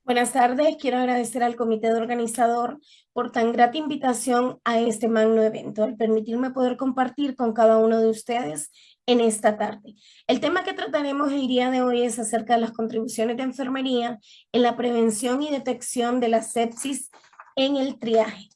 Buenas tardes, quiero agradecer al comité de organizador por tan grata invitación a este magno evento, al permitirme poder compartir con cada uno de ustedes en esta tarde. El tema que trataremos el día de hoy es acerca de las contribuciones de enfermería en la prevención y detección de la sepsis en el triaje.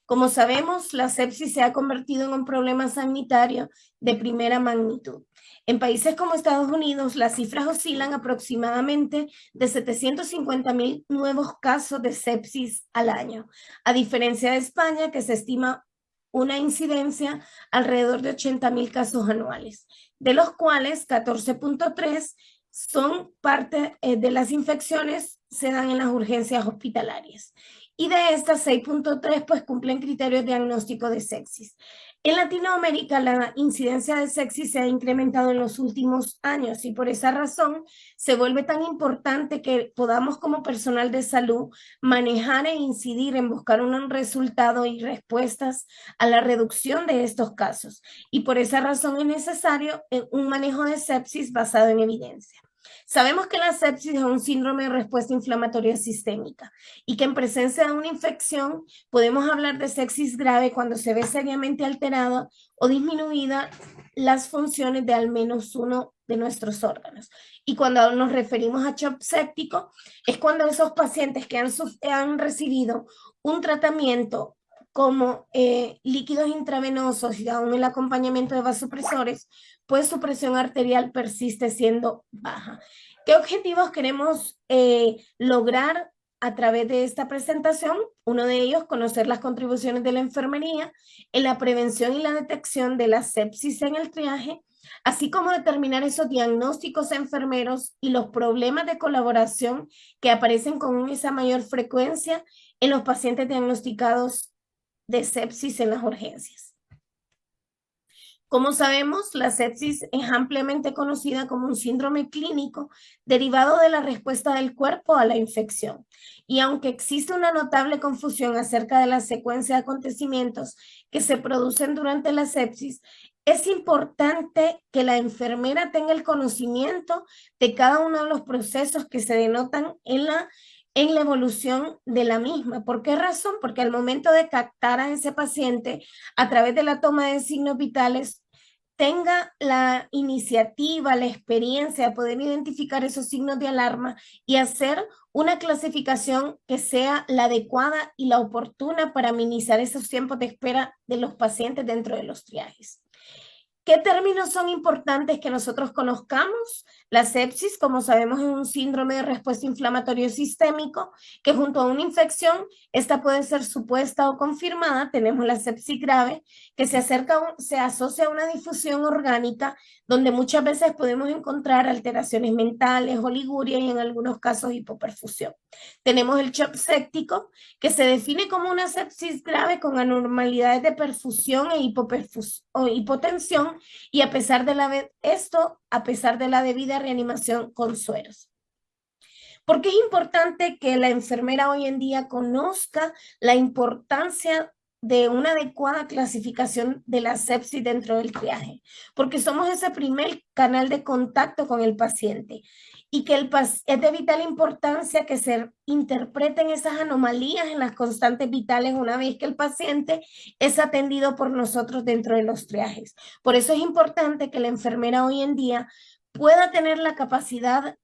Como sabemos, la sepsis se ha convertido en un problema sanitario de primera magnitud. En países como Estados Unidos, las cifras oscilan aproximadamente de 750.000 nuevos casos de sepsis al año, a diferencia de España, que se estima una incidencia alrededor de 80.000 casos anuales, de los cuales 14.3 son parte de las infecciones se dan en las urgencias hospitalarias y de estas 6.3 pues cumplen criterios de diagnóstico de sepsis. En Latinoamérica la incidencia de sepsis se ha incrementado en los últimos años y por esa razón se vuelve tan importante que podamos como personal de salud manejar e incidir en buscar un resultado y respuestas a la reducción de estos casos. Y por esa razón es necesario un manejo de sepsis basado en evidencia. Sabemos que la sepsis es un síndrome de respuesta inflamatoria sistémica y que en presencia de una infección podemos hablar de sepsis grave cuando se ve seriamente alterada o disminuida las funciones de al menos uno de nuestros órganos. Y cuando nos referimos a shock séptico, es cuando esos pacientes que han recibido un tratamiento como líquidos intravenosos y aún el acompañamiento de vasopresores, pues su presión arterial persiste siendo baja. ¿Qué objetivos queremos lograr a través de esta presentación? Uno de ellos, conocer las contribuciones de la enfermería en la prevención y la detección de la sepsis en el triaje, así como determinar esos diagnósticos enfermeros y los problemas de colaboración que aparecen con esa mayor frecuencia en los pacientes diagnosticados de sepsis en las urgencias. Como sabemos, la sepsis es ampliamente conocida como un síndrome clínico derivado de la respuesta del cuerpo a la infección. Y aunque existe una notable confusión acerca de la secuencia de acontecimientos que se producen durante la sepsis, es importante que la enfermera tenga el conocimiento de cada uno de los procesos que se denotan en la evolución de la misma. ¿Por qué razón? Porque al momento de captar a ese paciente a través de la toma de signos vitales, tenga la iniciativa, la experiencia de poder identificar esos signos de alarma y hacer una clasificación que sea la adecuada y la oportuna para minimizar esos tiempos de espera de los pacientes dentro de los triajes. ¿Qué términos son importantes que nosotros conozcamos? La sepsis, como sabemos, es un síndrome de respuesta inflamatorio sistémico que junto a una infección, esta puede ser supuesta o confirmada. Tenemos la sepsis grave, que se asocia a una difusión orgánica, donde muchas veces podemos encontrar alteraciones mentales, oliguria y en algunos casos hipoperfusión. Tenemos el shock séptico, que se define como una sepsis grave con anormalidades de perfusión o hipotensión y a pesar de la debida reanimación con sueros. ¿Por qué es importante que la enfermera hoy en día conozca la importancia de una adecuada clasificación de la sepsis dentro del triaje? Porque somos ese primer canal de contacto con el paciente y que es de vital importancia que se interpreten esas anomalías en las constantes vitales una vez que el paciente es atendido por nosotros dentro de los triajes. Por eso es importante que la enfermera hoy en día pueda tener la capacidad,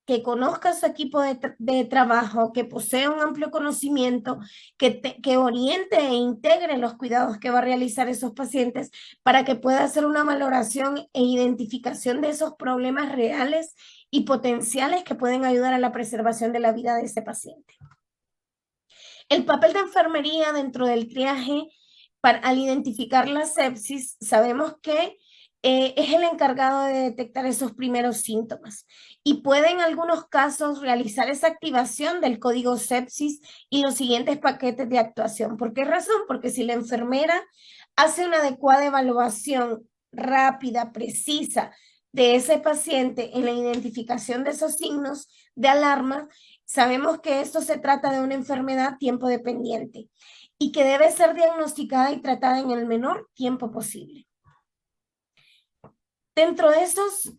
que conozca su equipo de trabajo, que posea un amplio conocimiento, que oriente e integre los cuidados que va a realizar esos pacientes para que pueda hacer una valoración e identificación de esos problemas reales y potenciales que pueden ayudar a la preservación de la vida de ese paciente. El papel de enfermería dentro del triaje al identificar la sepsis, sabemos que es el encargado de detectar esos primeros síntomas y puede en algunos casos realizar esa activación del código sepsis y los siguientes paquetes de actuación. ¿Por qué razón? Porque si la enfermera hace una adecuada evaluación rápida, precisa de ese paciente en la identificación de esos signos de alarma, sabemos que esto se trata de una enfermedad tiempo dependiente y que debe ser diagnosticada y tratada en el menor tiempo posible. Dentro de esos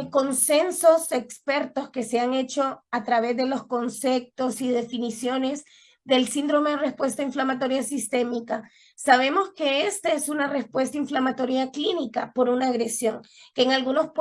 consensos expertos que se han hecho a través de los conceptos y definiciones del síndrome de respuesta inflamatoria sistémica, sabemos que esta es una respuesta inflamatoria clínica por una agresión, que en algunos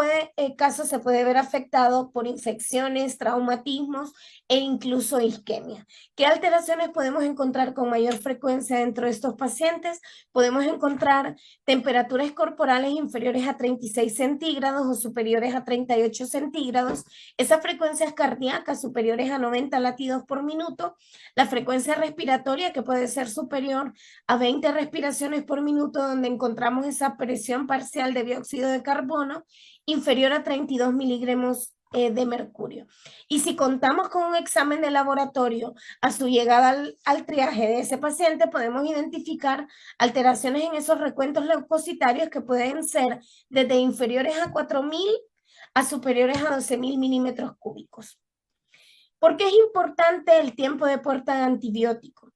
casos se puede ver afectado por infecciones, traumatismos e incluso isquemia. ¿Qué alteraciones podemos encontrar con mayor frecuencia dentro de estos pacientes? Podemos encontrar temperaturas corporales inferiores a 36 centígrados o superiores a 38 centígrados, esas frecuencias cardíacas superiores a 90 latidos por minuto, la frecuencia respiratoria que puede ser superior a 20 respiraciones por minuto, donde encontramos esa presión parcial de dióxido de carbono inferior a 32 miligramos de mercurio. Y si contamos con un examen de laboratorio a su llegada al triaje de ese paciente, podemos identificar alteraciones en esos recuentos leucocitarios que pueden ser desde inferiores a 4.000 a superiores a 12.000 milímetros cúbicos. ¿Por qué es importante el tiempo de puerta de antibiótico?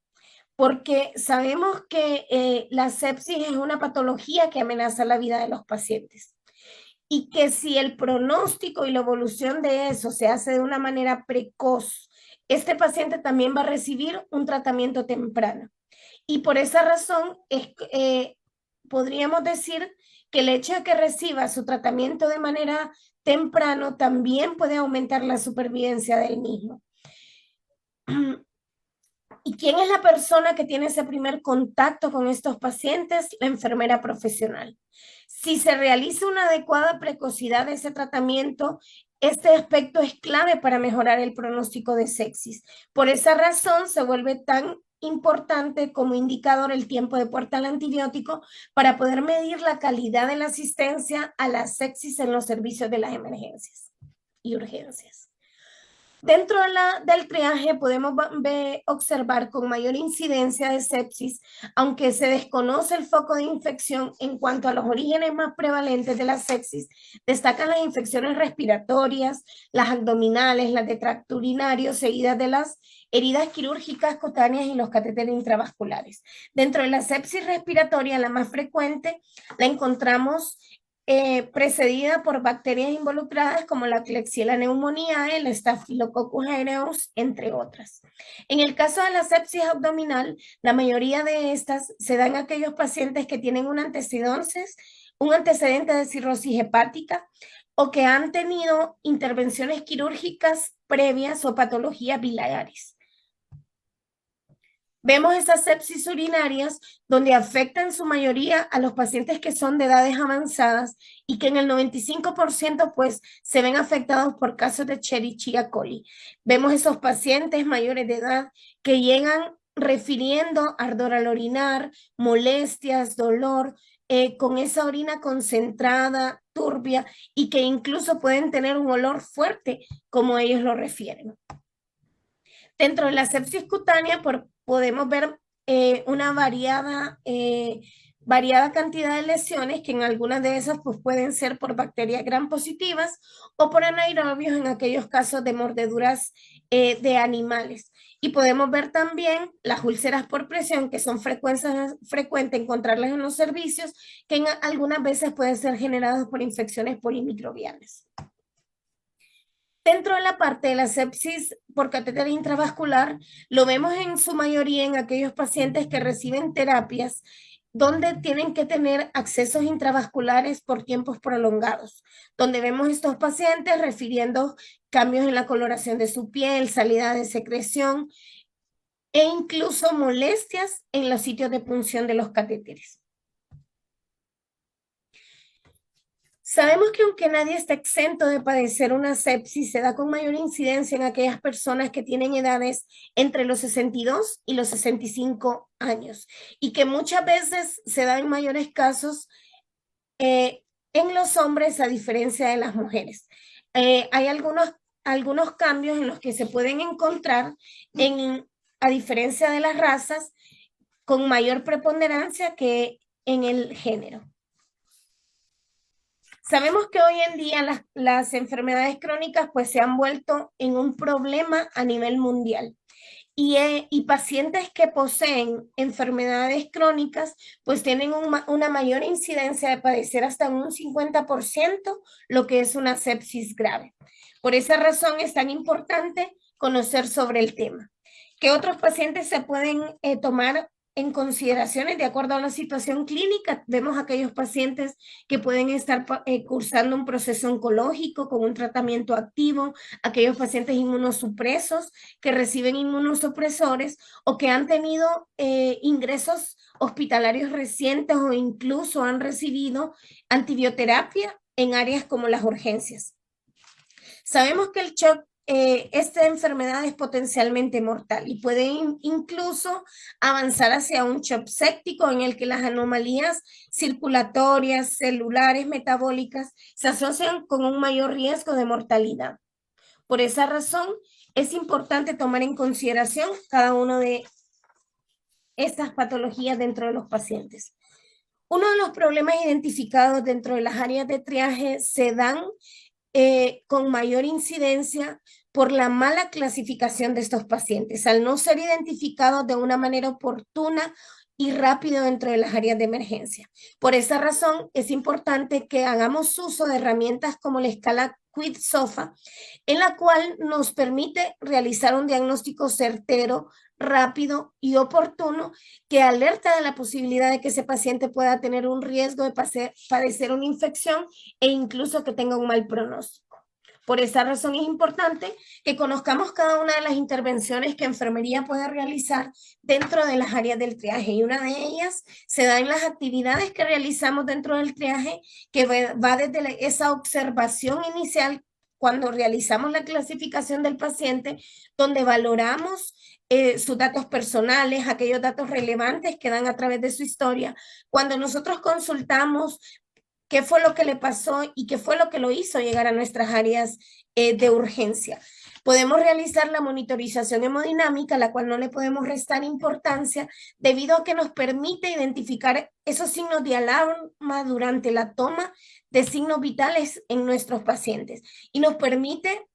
Porque sabemos que la sepsis es una patología que amenaza la vida de los pacientes y que si el pronóstico y la evolución de eso se hace de una manera precoz, este paciente también va a recibir un tratamiento temprano. Y por esa razón podríamos decir que el hecho de que reciba su tratamiento de manera temprano también puede aumentar la supervivencia del mismo. ¿Y quién es la persona que tiene ese primer contacto con estos pacientes? La enfermera profesional. Si se realiza una adecuada precocidad de ese tratamiento, este aspecto es clave para mejorar el pronóstico de sepsis. Por esa razón se vuelve tan importante como indicador el tiempo de puerta al antibiótico para poder medir la calidad de la asistencia a la sepsis en los servicios de las emergencias y urgencias. Dentro del triaje podemos observar con mayor incidencia de sepsis, aunque se desconoce el foco de infección en cuanto a los orígenes más prevalentes de la sepsis, destacan las infecciones respiratorias, las abdominales, las de tracto urinario, seguidas de las heridas quirúrgicas cutáneas y los catéteres intravasculares. Dentro de la sepsis respiratoria, la más frecuente la encontramos precedida por bacterias involucradas como la Klebsiella pneumoniae, el Staphylococcus aureus, entre otras. En el caso de la sepsis abdominal, la mayoría de estas se dan a aquellos pacientes que tienen un antecedente de cirrosis hepática o que han tenido intervenciones quirúrgicas previas o patologías biliares. Vemos esas sepsis urinarias donde afectan en su mayoría a los pacientes que son de edades avanzadas y que en el 95% pues se ven afectados por casos de Escherichia coli. Vemos esos pacientes mayores de edad que llegan refiriendo ardor al orinar, molestias, dolor, con esa orina concentrada, turbia y que incluso pueden tener un olor fuerte como ellos lo refieren. Dentro de la sepsis cutánea podemos ver una variada cantidad de lesiones que en algunas de esas pues, pueden ser por bacterias gram positivas o por anaerobios en aquellos casos de mordeduras de animales. Y podemos ver también las úlceras por presión, que son frecuentes encontrarlas en los servicios, que en algunas veces pueden ser generadas por infecciones polimicrobianas. Dentro de la parte de la sepsis por catéter intravascular, lo vemos en su mayoría en aquellos pacientes que reciben terapias donde tienen que tener accesos intravasculares por tiempos prolongados, donde vemos estos pacientes refiriendo cambios en la coloración de su piel, salida de secreción e incluso molestias en los sitios de punción de los catéteres. Sabemos que aunque nadie está exento de padecer una sepsis, se da con mayor incidencia en aquellas personas que tienen edades entre los 62 y los 65 años y que muchas veces se da en mayores casos en los hombres a diferencia de las mujeres. Hay algunos cambios en los que se pueden encontrar a diferencia de las razas con mayor preponderancia que en el género. Sabemos que hoy en día las enfermedades crónicas pues se han vuelto en un problema a nivel mundial Y pacientes que poseen enfermedades crónicas, pues tienen una mayor incidencia de padecer hasta un 50% lo que es una sepsis grave. Por esa razón es tan importante conocer sobre el tema. ¿Qué otros pacientes se pueden tomar en consideraciones de acuerdo a la situación clínica? Vemos aquellos pacientes que pueden estar cursando un proceso oncológico con un tratamiento activo, aquellos pacientes inmunosupresos que reciben inmunosupresores o que han tenido ingresos hospitalarios recientes o incluso han recibido antibioterapia en áreas como las urgencias. Sabemos que el shock, esta enfermedad es potencialmente mortal y puede incluso avanzar hacia un shock séptico en el que las anomalías circulatorias, celulares, metabólicas se asocian con un mayor riesgo de mortalidad. Por esa razón, es importante tomar en consideración cada una de estas patologías dentro de los pacientes. Uno de los problemas identificados dentro de las áreas de triaje se dan con mayor incidencia por la mala clasificación de estos pacientes, al no ser identificados de una manera oportuna y rápido dentro de las áreas de emergencia. Por esa razón, es importante que hagamos uso de herramientas como la escala QID-SOFA, en la cual nos permite realizar un diagnóstico certero, rápido y oportuno que alerta de la posibilidad de que ese paciente pueda tener un riesgo de padecer una infección e incluso que tenga un mal pronóstico. Por esa razón es importante que conozcamos cada una de las intervenciones que enfermería puede realizar dentro de las áreas del triaje, y una de ellas se da en las actividades que realizamos dentro del triaje, que va desde esa observación inicial cuando realizamos la clasificación del paciente, donde valoramos sus datos personales, aquellos datos relevantes que dan a través de su historia. Cuando nosotros consultamos qué fue lo que le pasó y qué fue lo que lo hizo llegar a nuestras áreas de urgencia. Podemos realizar la monitorización hemodinámica, la cual no le podemos restar importancia debido a que nos permite identificar esos signos de alarma durante la toma de signos vitales en nuestros pacientes y nos permite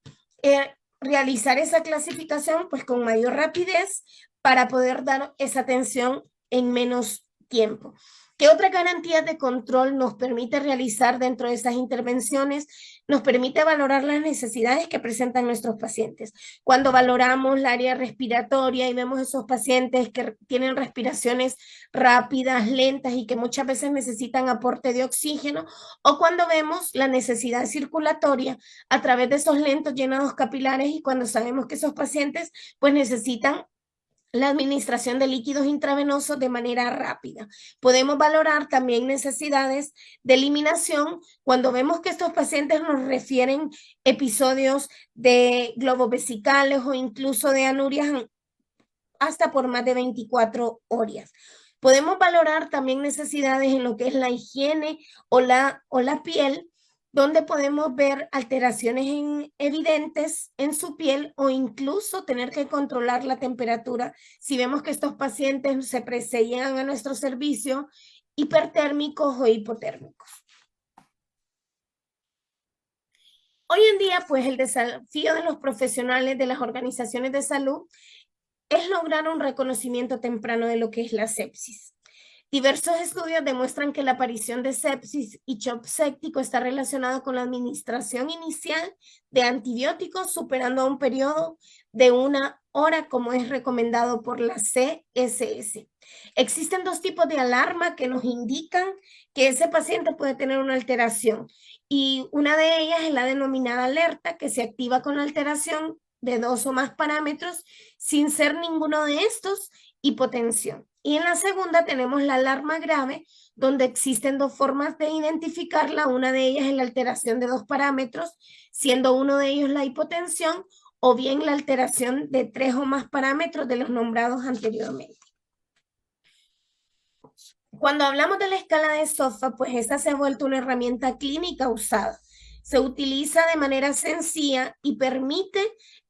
realizar esa clasificación pues con mayor rapidez para poder dar esa atención en menos tiempo. ¿Qué otra garantía de control nos permite realizar dentro de esas intervenciones? Nos permite valorar las necesidades que presentan nuestros pacientes. Cuando valoramos la área respiratoria y vemos esos pacientes que tienen respiraciones rápidas, lentas y que muchas veces necesitan aporte de oxígeno, o cuando vemos la necesidad circulatoria a través de esos lentos llenados capilares y cuando sabemos que esos pacientes pues necesitan la administración de líquidos intravenosos de manera rápida. Podemos valorar también necesidades de eliminación cuando vemos que estos pacientes nos refieren episodios de globos vesicales o incluso de anurias hasta por más de 24 horas. Podemos valorar también necesidades en lo que es la higiene o la piel, donde podemos ver alteraciones evidentes en su piel o incluso tener que controlar la temperatura si vemos que estos pacientes se llegan a nuestro servicio hipertérmicos o hipotérmicos. Hoy en día, pues el desafío de los profesionales de las organizaciones de salud es lograr un reconocimiento temprano de lo que es la sepsis. Diversos estudios demuestran que la aparición de sepsis y shock séptico está relacionado con la administración inicial de antibióticos superando a un periodo de 1 hora, como es recomendado por la CSS. Existen 2 tipos de alarma que nos indican que ese paciente puede tener una alteración, y una de ellas es la denominada alerta, que se activa con la alteración de 2 o más parámetros sin ser ninguno de estos hipotensión. Y en la segunda tenemos la alarma grave, donde existen 2 formas de identificarla. Una de ellas es la alteración de 2 parámetros, siendo uno de ellos la hipotensión, o bien la alteración de 3 o más parámetros de los nombrados anteriormente. Cuando hablamos de la escala de SOFA, pues esta se ha vuelto una herramienta clínica usada. Se utiliza de manera sencilla y permite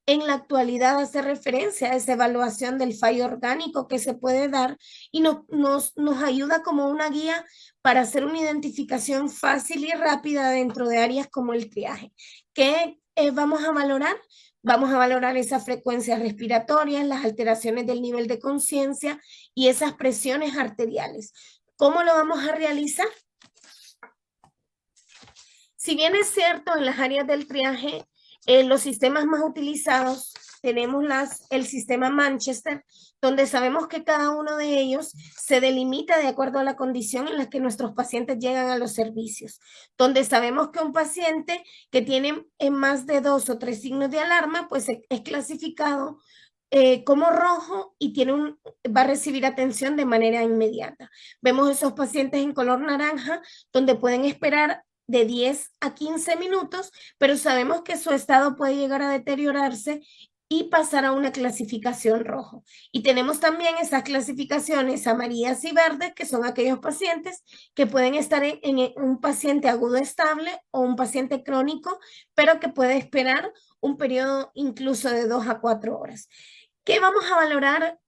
en la actualidad hacer referencia a esa evaluación del fallo orgánico que se puede dar y nos ayuda como una guía para hacer una identificación fácil y rápida dentro de áreas como el triaje. ¿Qué vamos a valorar? Vamos a valorar esas frecuencias respiratorias, las alteraciones del nivel de conciencia y esas presiones arteriales. ¿Cómo lo vamos a realizar? Si bien es cierto, en las áreas del triaje, los sistemas más utilizados, tenemos el sistema Manchester, donde sabemos que cada uno de ellos se delimita de acuerdo a la condición en la que nuestros pacientes llegan a los servicios, donde sabemos que un paciente que tiene más de 2 o 3 signos de alarma, pues es clasificado como rojo y va a recibir atención de manera inmediata. Vemos esos pacientes en color naranja, donde pueden esperar de 10 a 15 minutos, pero sabemos que su estado puede llegar a deteriorarse y pasar a una clasificación rojo. Y tenemos también esas clasificaciones amarillas y verdes, que son aquellos pacientes que pueden estar en un paciente agudo estable o un paciente crónico, pero que puede esperar un periodo incluso de 2 a 4 horas. ¿Qué vamos a valorar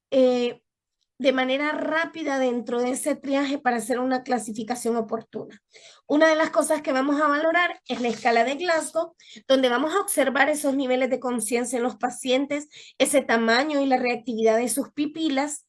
de manera rápida dentro de ese triaje para hacer una clasificación oportuna? Una de las cosas que vamos a valorar es la escala de Glasgow, donde vamos a observar esos niveles de conciencia en los pacientes, ese tamaño y la reactividad de sus pupilas.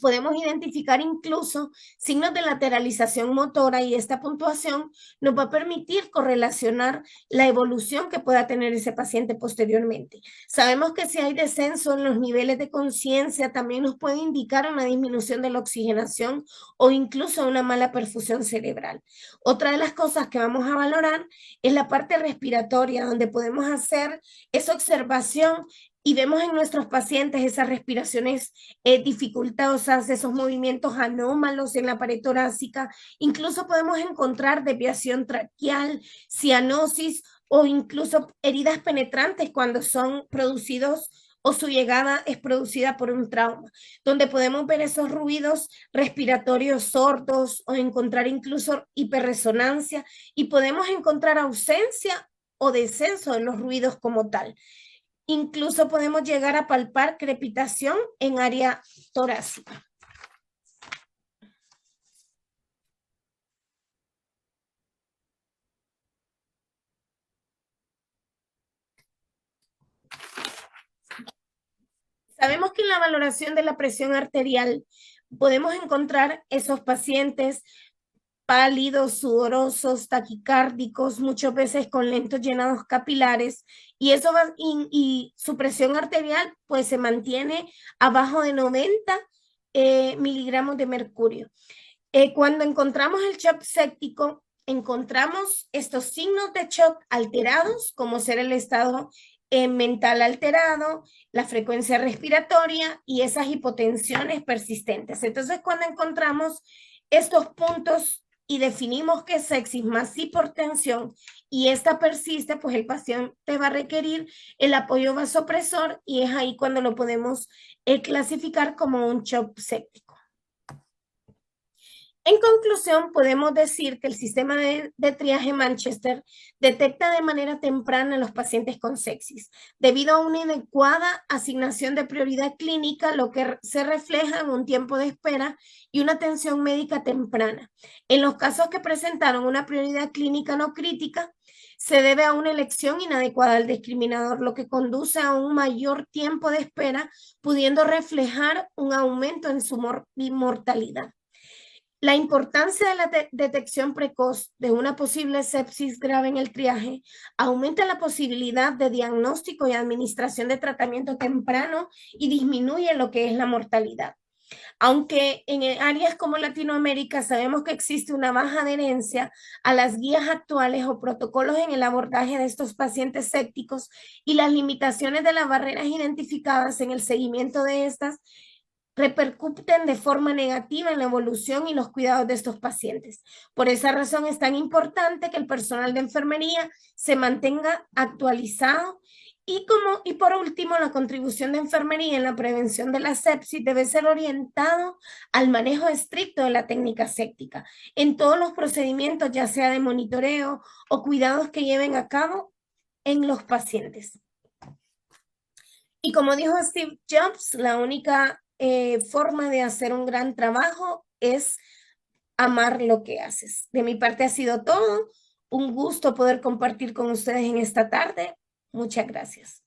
Podemos identificar incluso signos de lateralización motora y esta puntuación nos va a permitir correlacionar la evolución que pueda tener ese paciente posteriormente. Sabemos que si hay descenso en los niveles de conciencia, también nos puede indicar una disminución de la oxigenación o incluso una mala perfusión cerebral. Otra de las cosas que vamos a valorar es la parte respiratoria, donde podemos hacer esa observación y vemos en nuestros pacientes esas respiraciones dificultosas, esos movimientos anómalos en la pared torácica. Incluso podemos encontrar desviación traqueal, cianosis o incluso heridas penetrantes cuando son producidos o su llegada es producida por un trauma, donde podemos ver esos ruidos respiratorios sordos o encontrar incluso hiperresonancia y podemos encontrar ausencia o descenso de los ruidos como tal. Incluso podemos llegar a palpar crepitación en área torácica. Sabemos que en la valoración de la presión arterial podemos encontrar esos pacientes pálidos, sudorosos, taquicárdicos, muchas veces con lentos llenados capilares, y eso y su presión arterial pues se mantiene abajo de 90 miligramos de mercurio. Cuando encontramos el shock séptico, encontramos estos signos de shock alterados, como ser el estado mental alterado, la frecuencia respiratoria y esas hipotensiones persistentes. Entonces, cuando encontramos estos puntos y definimos que es sepsis más hipertensión y esta persiste, pues el paciente va a requerir el apoyo vasopresor y es ahí cuando lo podemos clasificar como un shock séptico. En conclusión, podemos decir que el sistema de triaje Manchester detecta de manera temprana a los pacientes con sepsis, debido a una inadecuada asignación de prioridad clínica, lo que se refleja en un tiempo de espera y una atención médica temprana. En los casos que presentaron una prioridad clínica no crítica, se debe a una elección inadecuada del discriminador, lo que conduce a un mayor tiempo de espera, pudiendo reflejar un aumento en su mortalidad. La importancia de la detección precoz de una posible sepsis grave en el triaje aumenta la posibilidad de diagnóstico y administración de tratamiento temprano y disminuye lo que es la mortalidad. Aunque en áreas como Latinoamérica sabemos que existe una baja adherencia a las guías actuales o protocolos en el abordaje de estos pacientes sépticos y las limitaciones de las barreras identificadas en el seguimiento de estas, repercuten de forma negativa en la evolución y los cuidados de estos pacientes. Por esa razón es tan importante que el personal de enfermería se mantenga actualizado y por último, la contribución de enfermería en la prevención de la sepsis debe ser orientado al manejo estricto de la técnica séptica en todos los procedimientos, ya sea de monitoreo o cuidados que lleven a cabo en los pacientes. Y como dijo Steve Jobs, la única forma de hacer un gran trabajo es amar lo que haces. De mi parte ha sido todo. Un gusto poder compartir con ustedes en esta tarde. Muchas gracias.